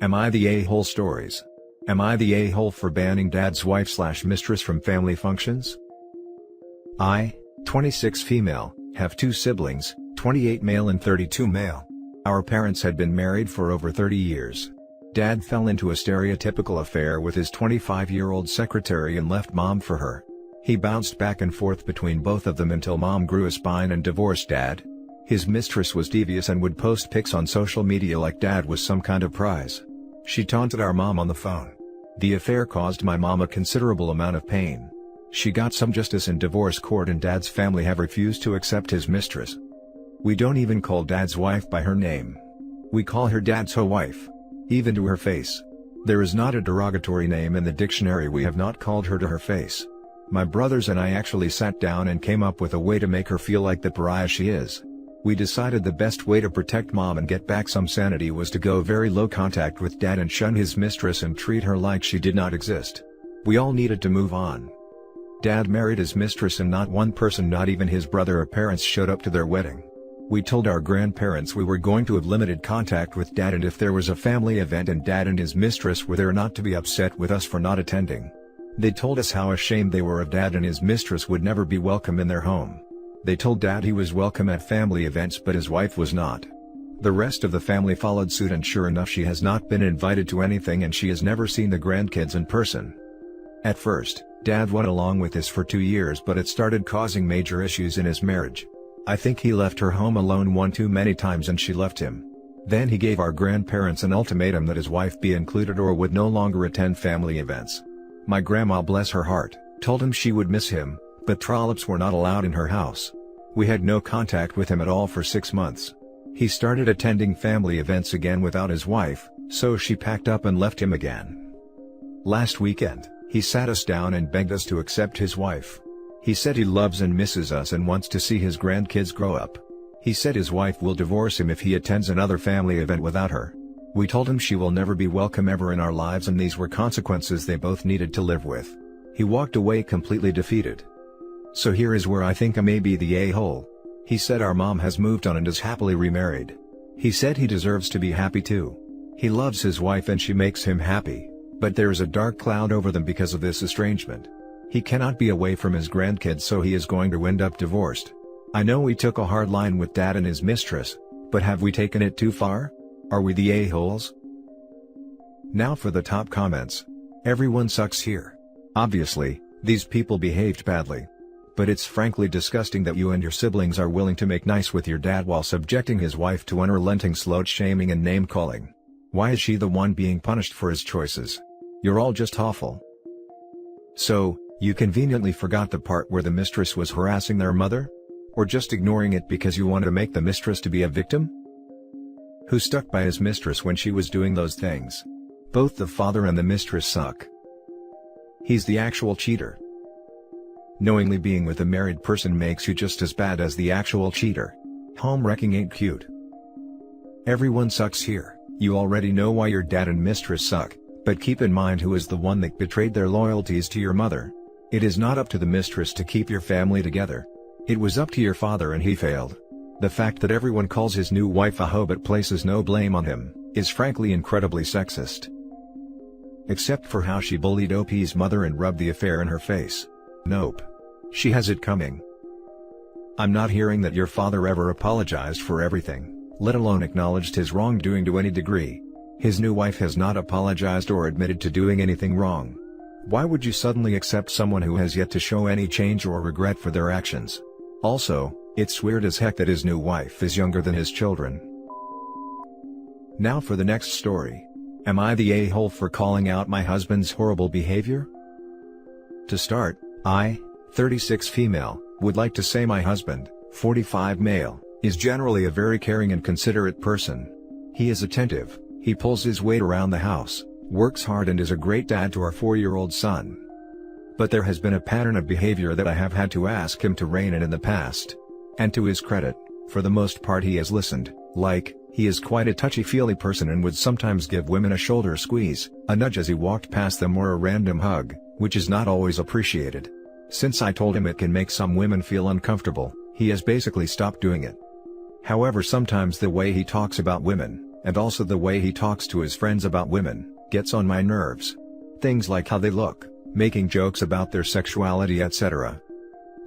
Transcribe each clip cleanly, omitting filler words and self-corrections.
Am I the a-hole stories? Am I the a-hole for banning dad's wife/mistress from family functions? I, 26 female, have 2 siblings, 28 male and 32 male. Our parents had been married for over 30 years. Dad fell into a stereotypical affair with his 25-year-old secretary and left mom for her. He bounced back and forth between both of them until mom grew a spine and divorced dad. His mistress was devious and would post pics on social media like dad was some kind of prize. She taunted our mom on the phone. The affair caused my mom a considerable amount of pain. She got some justice in divorce court and dad's family have refused to accept his mistress. We don't even call dad's wife by her name. We call her dad's housewife. Even to her face. There is not a derogatory name in the dictionary we have not called her to her face. My brothers and I actually sat down and came up with a way to make her feel like the pariah she is. We decided the best way to protect mom and get back some sanity was to go very low contact with dad and shun his mistress and treat her like she did not exist. We all needed to move on. Dad married his mistress and not one person, not even his brother or parents, showed up to their wedding. We told our grandparents we were going to have limited contact with dad, and if there was a family event and dad and his mistress were there, not to be upset with us for not attending. They told us how ashamed they were of dad and his mistress would never be welcome in their home. They told dad he was welcome at family events but his wife was not. The rest of the family followed suit, and sure enough she has not been invited to anything and she has never seen the grandkids in person. At first, dad went along with this for 2 years, but it started causing major issues in his marriage. I think he left her home alone one too many times and she left him. Then he gave our grandparents an ultimatum that his wife be included or would no longer attend family events. My grandma, bless her heart, told him she would miss him, but trollops were not allowed in her house. We had no contact with him at all for 6 months. He started attending family events again without his wife, so she packed up and left him again. Last weekend, he sat us down and begged us to accept his wife. He said he loves and misses us and wants to see his grandkids grow up. He said his wife will divorce him if he attends another family event without her. We told him she will never be welcome ever in our lives and these were consequences they both needed to live with. He walked away completely defeated. So here is where I think I may be the a-hole. He said our mom has moved on and is happily remarried. He said he deserves to be happy too. He loves his wife and she makes him happy, but there is a dark cloud over them because of this estrangement. He cannot be away from his grandkids, so he is going to end up divorced. I know we took a hard line with dad and his mistress, but have we taken it too far? Are we the a-holes? Now for the top comments. Everyone sucks here. Obviously, these people behaved badly. But it's frankly disgusting that you and your siblings are willing to make nice with your dad while subjecting his wife to unrelenting slut-shaming and name-calling. Why is she the one being punished for his choices? You're all just awful. So, you conveniently forgot the part where the mistress was harassing their mother? Or just ignoring it because you wanted to make the mistress to be a victim? Who stuck by his mistress when she was doing those things? Both the father and the mistress suck. He's the actual cheater. Knowingly being with a married person makes you just as bad as the actual cheater. Home wrecking ain't cute. Everyone sucks here. You already know why your dad and mistress suck, but keep in mind who is the one that betrayed their loyalties to your mother. It is not up to the mistress to keep your family together. It was up to your father and he failed. The fact that everyone calls his new wife a hoe but places no blame on him, is frankly incredibly sexist. Except for how she bullied OP's mother and rubbed the affair in her face. Nope. She has it coming. I'm not hearing that your father ever apologized for everything, let alone acknowledged his wrongdoing to any degree. His new wife has not apologized or admitted to doing anything wrong. Why would you suddenly accept someone who has yet to show any change or regret for their actions? Also, it's weird as heck that his new wife is younger than his children. Now for the next story. Am I the a-hole for calling out my husband's horrible behavior? To start, I, 36 female, would like to say my husband, 45 male, is generally a very caring and considerate person. He is attentive, he pulls his weight around the house, works hard and is a great dad to our 4-year-old son. But there has been a pattern of behavior that I have had to ask him to rein in the past. And to his credit, for the most part he has listened, like, he is quite a touchy-feely person and would sometimes give women a shoulder squeeze, a nudge as he walked past them or a random hug, which is not always appreciated. Since I told him it can make some women feel uncomfortable, he has basically stopped doing it. However, sometimes the way he talks about women, and also the way he talks to his friends about women, gets on my nerves. Things like how they look, making jokes about their sexuality, etc.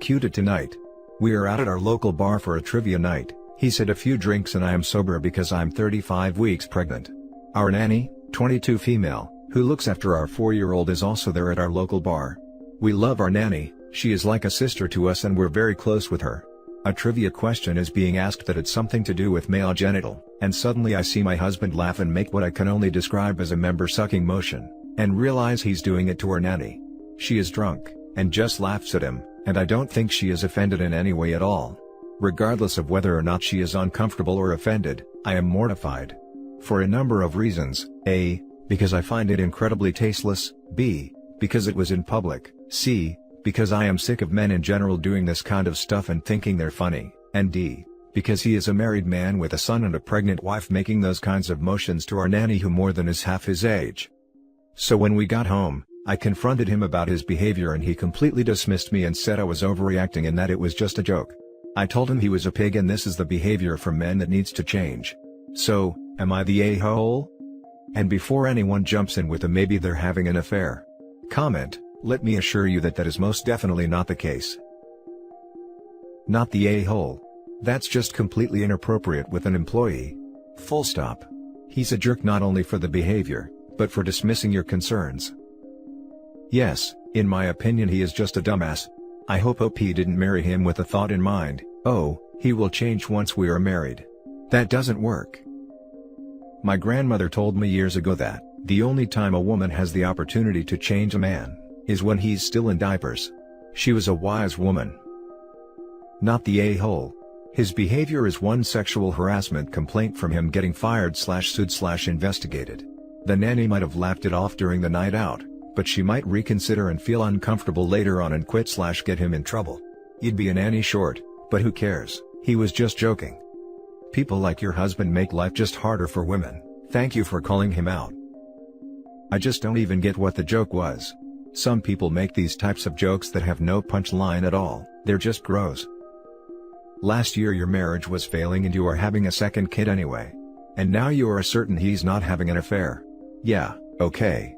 Cue to tonight. We are out at our local bar for a trivia night. He's had a few drinks and I am sober because I'm 35 weeks pregnant. Our nanny, 22 female, who looks after our 4-year-old is also there at our local bar. We love our nanny, she is like a sister to us and we're very close with her. A trivia question is being asked that it's something to do with male genital, and suddenly I see my husband laugh and make what I can only describe as a member-sucking motion, and realize he's doing it to our nanny. She is drunk, and just laughs at him, and I don't think she is offended in any way at all. Regardless of whether or not she is uncomfortable or offended, I am mortified. For a number of reasons: A, because I find it incredibly tasteless, B, because it was in public, C, because I am sick of men in general doing this kind of stuff and thinking they're funny, and D, because he is a married man with a son and a pregnant wife making those kinds of motions to our nanny who more than is half his age. So when we got home, I confronted him about his behavior and he completely dismissed me and said I was overreacting and that it was just a joke. I told him he was a pig and this is the behavior from men that needs to change. So, am I the a-hole? And before anyone jumps in with a maybe they're having an affair comment, let me assure you that that is most definitely not the case. Not the a-hole. That's just completely inappropriate with an employee. Full stop. He's a jerk not only for the behavior, but for dismissing your concerns. Yes, in my opinion he is just a dumbass. I hope OP didn't marry him with a thought in mind, oh, he will change once we are married. That doesn't work. My grandmother told me years ago that, the only time a woman has the opportunity to change a man, is when he's still in diapers. She was a wise woman. Not the a-hole. His behavior is one sexual harassment complaint from him getting fired/sued/investigated. The nanny might have laughed it off during the night out, but she might reconsider and feel uncomfortable later on and quit/get him in trouble. You'd be a nanny short, but who cares, he was just joking. People like your husband make life just harder for women. Thank you for calling him out. I just don't even get what the joke was. Some people make these types of jokes that have no punchline at all, they're just gross. Last year your marriage was failing and you are having a second kid anyway. And now you are certain he's not having an affair. Yeah, okay.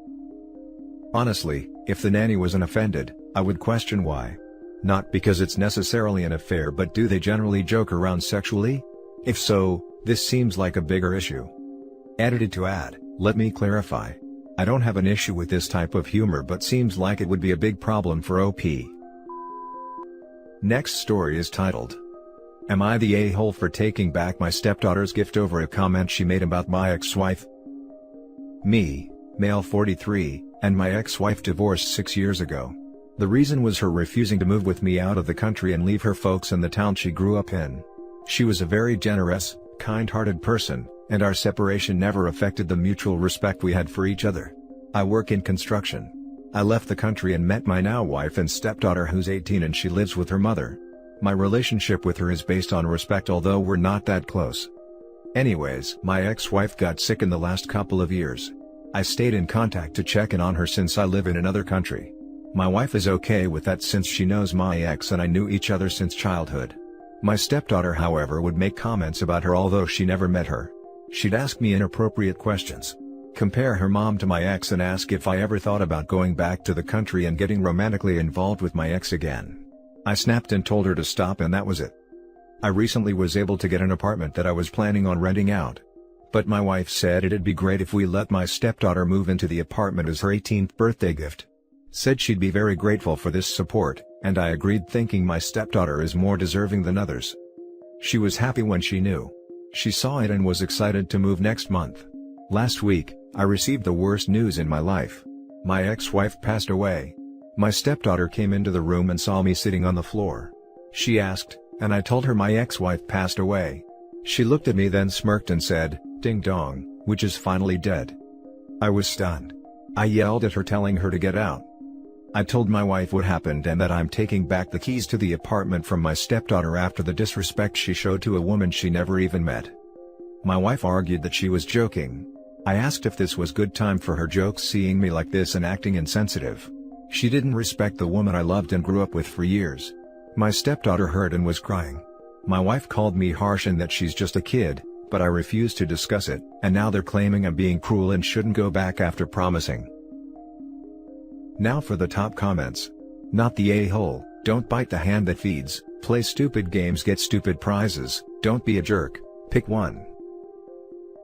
Honestly, if the nanny wasn't offended, I would question why. Not because it's necessarily an affair, but do they generally joke around sexually? If so, this seems like a bigger issue. Edited to add, let me clarify. I don't have an issue with this type of humor, but seems like it would be a big problem for OP. Next story is titled, Am I the a-hole for taking back my stepdaughter's gift over a comment she made about my ex-wife? Me, male 43, and my ex-wife divorced 6 years ago. The reason was her refusing to move with me out of the country and leave her folks in the town she grew up in. She was a very generous, kind-hearted person, and our separation never affected the mutual respect we had for each other. I work in construction. I left the country and met my now wife and stepdaughter who's 18 and she lives with her mother. My relationship with her is based on respect, although we're not that close. Anyways, my ex-wife got sick in the last couple of years. I stayed in contact to check in on her since I live in another country. My wife is okay with that since she knows my ex and I knew each other since childhood. My stepdaughter, however, would make comments about her although she never met her. She'd ask me inappropriate questions. Compare her mom to my ex and ask if I ever thought about going back to the country and getting romantically involved with my ex again. I snapped and told her to stop and that was it. I recently was able to get an apartment that I was planning on renting out. But my wife said it'd be great if we let my stepdaughter move into the apartment as her 18th birthday gift. Said she'd be very grateful for this support, and I agreed, thinking my stepdaughter is more deserving than others. She was happy when she knew. She saw it and was excited to move next month. Last week, I received the worst news in my life. My ex-wife passed away. My stepdaughter came into the room and saw me sitting on the floor. She asked, and I told her my ex-wife passed away. She looked at me, then smirked and said, "Ding dong, which is finally dead." I was stunned. I yelled at her, telling her to get out. I told my wife what happened and that I'm taking back the keys to the apartment from my stepdaughter after the disrespect she showed to a woman she never even met. My wife argued that she was joking. I asked if this was good time for her jokes, seeing me like this and acting insensitive. She didn't respect the woman I loved and grew up with for years. My stepdaughter heard and was crying. My wife called me harsh and that she's just a kid, but I refused to discuss it, and now they're claiming I'm being cruel and shouldn't go back after promising. Now for the top comments. Not the a-hole, don't bite the hand that feeds, play stupid games, get stupid prizes, don't be a jerk, pick one.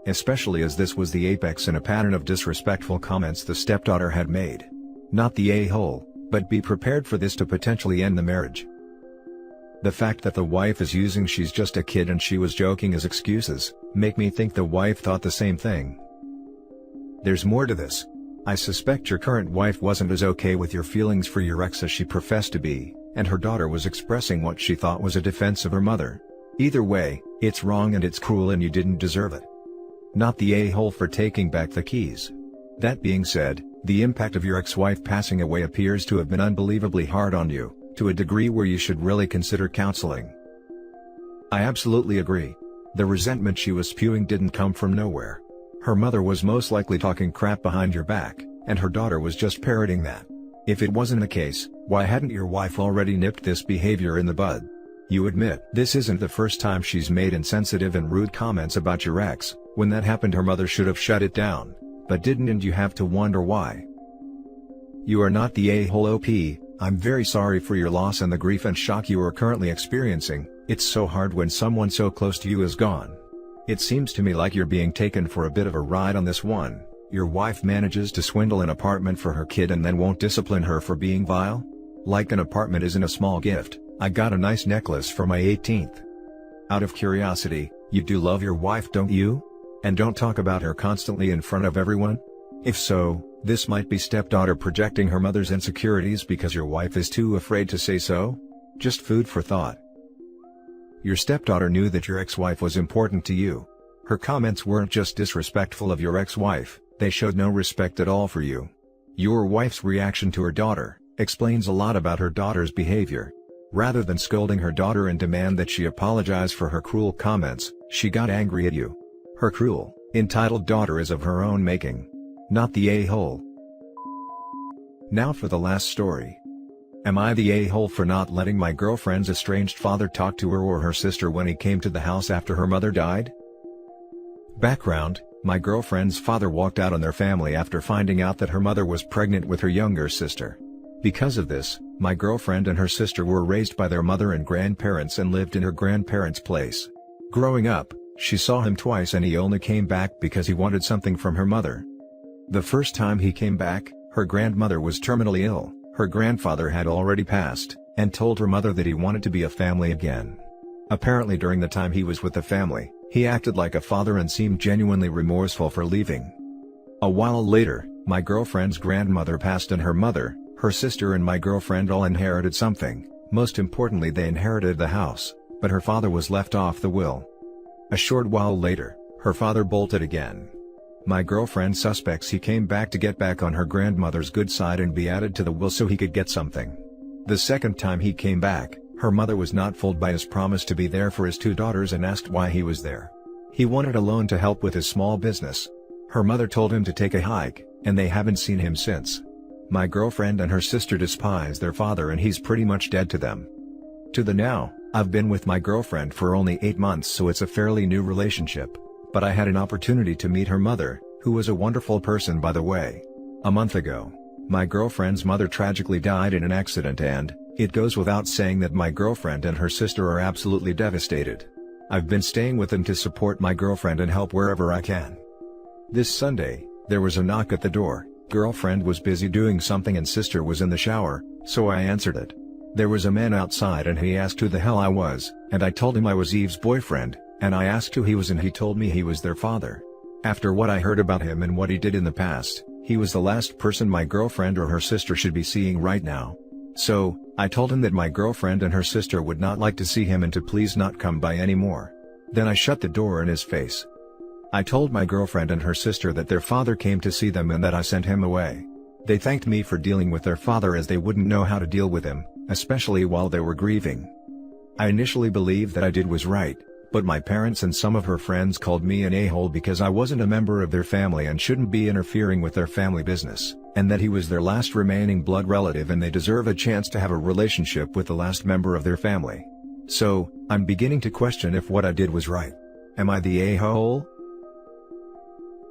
Especially as this was the apex in a pattern of disrespectful comments the stepdaughter had made. Not the a-hole, but be prepared for this to potentially end the marriage. The fact that the wife is using "she's just a kid and she was joking" as excuses, make me think the wife thought the same thing. There's more to this. I suspect your current wife wasn't as okay with your feelings for your ex as she professed to be, and her daughter was expressing what she thought was a defense of her mother. Either way, it's wrong and it's cruel and you didn't deserve it. Not the a-hole for taking back the keys. That being said, the impact of your ex-wife passing away appears to have been unbelievably hard on you, to a degree where you should really consider counseling. I absolutely agree. The resentment she was spewing didn't come from nowhere. Her mother was most likely talking crap behind your back, and her daughter was just parroting that. If it wasn't the case, why hadn't your wife already nipped this behavior in the bud? You admit this isn't the first time she's made insensitive and rude comments about your ex. When that happened, her mother should have shut it down, but didn't, and you have to wonder why. You are not the a-hole OP. I'm very sorry for your loss and the grief and shock you are currently experiencing. It's so hard when someone so close to you is gone. It seems to me like you're being taken for a bit of a ride on this one. Your wife manages to swindle an apartment for her kid and then won't discipline her for being vile? Like an apartment isn't a small gift. I got a nice necklace for my 18th. Out of curiosity, you do love your wife, don't you? And don't talk about her constantly in front of everyone? If so, this might be stepdaughter projecting her mother's insecurities because your wife is too afraid to say so? Just food for thought. Your stepdaughter knew that your ex-wife was important to you. Her comments weren't just disrespectful of your ex-wife, they showed no respect at all for you. Your wife's reaction to her daughter explains a lot about her daughter's behavior. Rather than scolding her daughter and demand that she apologize for her cruel comments, she got angry at you. Her cruel, entitled daughter is of her own making. Not the a-hole. Now for the last story. Am I the a-hole for not letting my girlfriend's estranged father talk to her or her sister when he came to the house after her mother died? Background: my girlfriend's father walked out on their family after finding out that her mother was pregnant with her younger sister. Because of this, my girlfriend and her sister were raised by their mother and grandparents and lived in her grandparents' place. Growing up, she saw him twice and he only came back because he wanted something from her mother. The first time he came back, her grandmother was terminally ill, her grandfather had already passed, and told her mother that he wanted to be a family again. Apparently during the time he was with the family, he acted like a father and seemed genuinely remorseful for leaving. A while later, my girlfriend's grandmother passed and her mother, her sister and my girlfriend all inherited something. Most importantly, they inherited the house, but her father was left off the will. A short while later, her father bolted again. My girlfriend suspects he came back to get back on her grandmother's good side and be added to the will so he could get something. The second time he came back, her mother was not fooled by his promise to be there for his two daughters and asked why he was there. He wanted a loan to help with his small business. Her mother told him to take a hike, and they haven't seen him since. My girlfriend and her sister despise their father and he's pretty much dead to them. To the now, I've been with my girlfriend for only 8 months, so it's a fairly new relationship. But I had an opportunity to meet her mother, who was a wonderful person by the way. A month ago, my girlfriend's mother tragically died in an accident and, it goes without saying that my girlfriend and her sister are absolutely devastated. I've been staying with them to support my girlfriend and help wherever I can. This Sunday, there was a knock at the door. Girlfriend was busy doing something and sister was in the shower, so I answered it. There was a man outside and he asked who the hell I was, and I told him I was Eve's boyfriend, and I asked who he was and he told me he was their father. After what I heard about him and what he did in the past, he was the last person my girlfriend or her sister should be seeing right now. So, I told him that my girlfriend and her sister would not like to see him and to please not come by anymore. Then I shut the door in his face. I told my girlfriend and her sister that their father came to see them and that I sent him away. They thanked me for dealing with their father as they wouldn't know how to deal with him, especially while they were grieving. I initially believed that I did was right, but my parents and some of her friends called me an a-hole because I wasn't a member of their family and shouldn't be interfering with their family business, and that he was their last remaining blood relative and they deserve a chance to have a relationship with the last member of their family. So, I'm beginning to question if what I did was right. Am I the a-hole?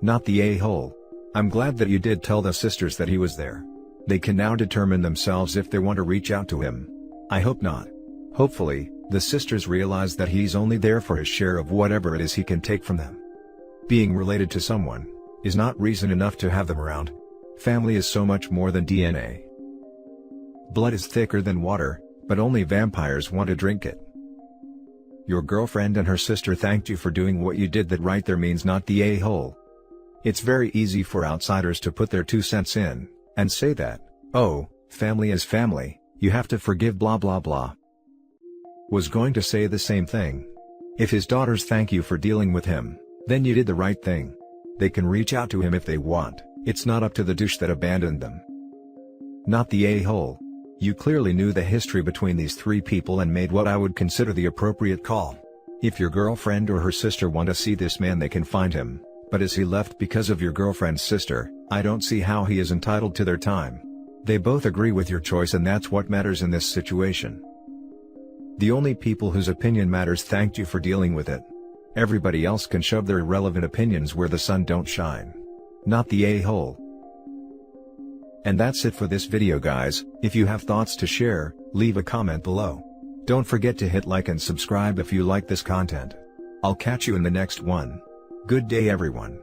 Not the a-hole. I'm glad that you did tell the sisters that he was there. They can now determine themselves if they want to reach out to him. I hope not. Hopefully, the sisters realize that he's only there for his share of whatever it is he can take from them. Being related to someone is not reason enough to have them around. Family is so much more than DNA. Blood is thicker than water, but only vampires want to drink it. Your girlfriend and her sister thanked you for doing what you did. That right there means not the a-hole. It's very easy for outsiders to put their 2 cents in, and say that, oh, family is family, you have to forgive blah blah blah. Was going to say the same thing. If his daughters thank you for dealing with him, then you did the right thing. They can reach out to him if they want, it's not up to the douche that abandoned them. Not the a-hole. You clearly knew the history between these 3 people and made what I would consider the appropriate call. If your girlfriend or her sister want to see this man, they can find him, but as he left because of your girlfriend's sister, I don't see how he is entitled to their time. They both agree with your choice, and that's what matters in this situation. The only people whose opinion matters thanked you for dealing with it. Everybody else can shove their irrelevant opinions where the sun don't shine. Not the a-hole. And that's it for this video, guys. If you have thoughts to share, leave a comment below. Don't forget to hit like and subscribe if you like this content. I'll catch you in the next one. Good day everyone.